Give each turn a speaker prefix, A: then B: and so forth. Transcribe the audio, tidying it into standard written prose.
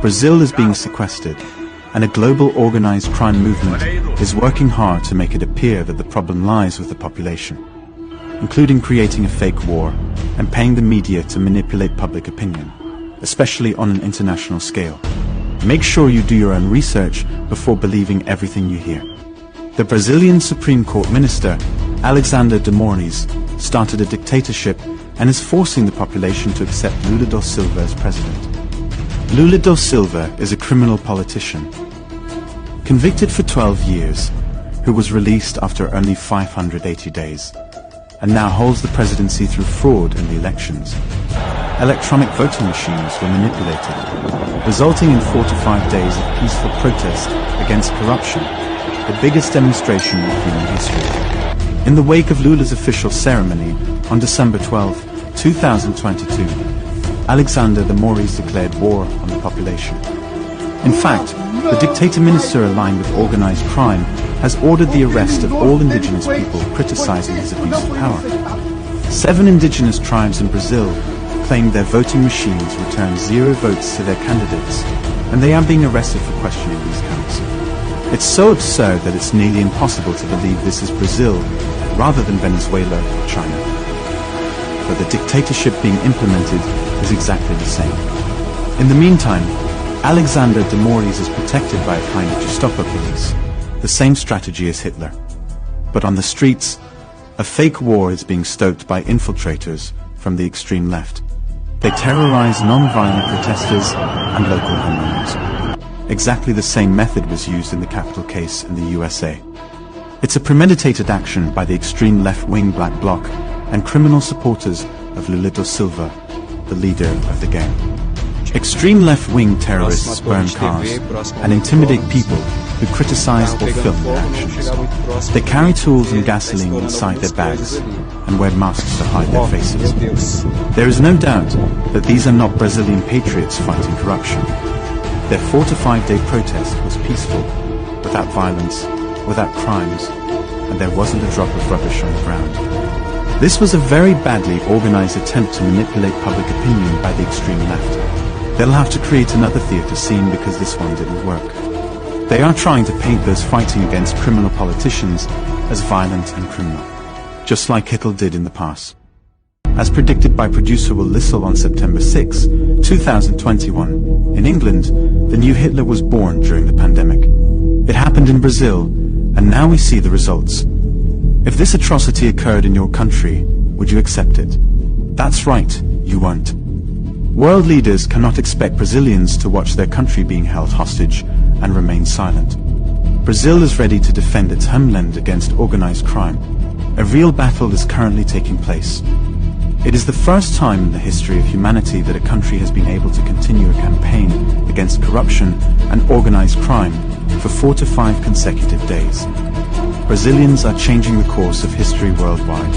A: Brazil is being sequestered, and a global organized crime movement is working hard to make it appear that the problem lies with the population, including creating a fake war and paying the media to manipulate public opinion, especially on an international scale. Make sure you do your own research before believing everything you hear. The Brazilian Supreme Court Minister, Alexander de Moraes, started a dictatorship and is forcing the population to accept Lula da Silva as president. Lula da Silva is a criminal politician, convicted for 12 years, who was released after only 580 days, and now holds the presidency through fraud in the elections. Electronic voting machines were manipulated, resulting in 4 to 5 days of peaceful protest against corruption, the biggest demonstration in human history. In the wake of Lula's official ceremony on December 12, 2022, Alexander de Moraes declared war on the population. In fact, the dictator minister aligned with organized crime has ordered the arrest of all indigenous people criticizing his abuse of power. 7 indigenous tribes in Brazil claimed their voting machines returned 0 votes to their candidates, and they are being arrested for questioning these counts. It's so absurd that it's nearly impossible to believe this is Brazil rather than Venezuela or China. But the dictatorship being implemented is exactly the same. In the meantime, Alexander de Moraes is protected by a kind of Gestapo police, the same strategy as Hitler. But on the streets, a fake war is being stoked by infiltrators from the extreme left. They terrorize non-violent protesters and local homeowners. Exactly the same method was used in the Capitol case in the USA. It's a premeditated action by the extreme left-wing Black Bloc and criminal supporters of Lula da Silva, the leader of the gang. Extreme left-wing terrorists burn cars and intimidate people who criticize or film their actions. They carry tools and gasoline inside their bags and wear masks to hide their faces. There is no doubt that these are not Brazilian patriots fighting corruption. Their 4 to 5 day protest was peaceful, without violence, without crimes, and there wasn't a drop of rubbish on the ground. This was a very badly organized attempt to manipulate public opinion by the extreme left. They'll have to create another theatre scene because this one didn't work. They are trying to paint those fighting against criminal politicians as violent and criminal, just like Hitler did in the past. As predicted by producer Will Lissel on September 6, 2021, in England, the new Hitler was born during the pandemic. It happened in Brazil, and now we see the results. If this atrocity occurred in your country, would you accept it? That's right, you won't. World leaders cannot expect Brazilians to watch their country being held hostage and remain silent. Brazil is ready to defend its homeland against organized crime. A real battle is currently taking place. It is the first time in the history of humanity that a country has been able to continue a campaign against corruption and organized crime for 4 to 5 consecutive days. Brazilians are changing the course of history worldwide.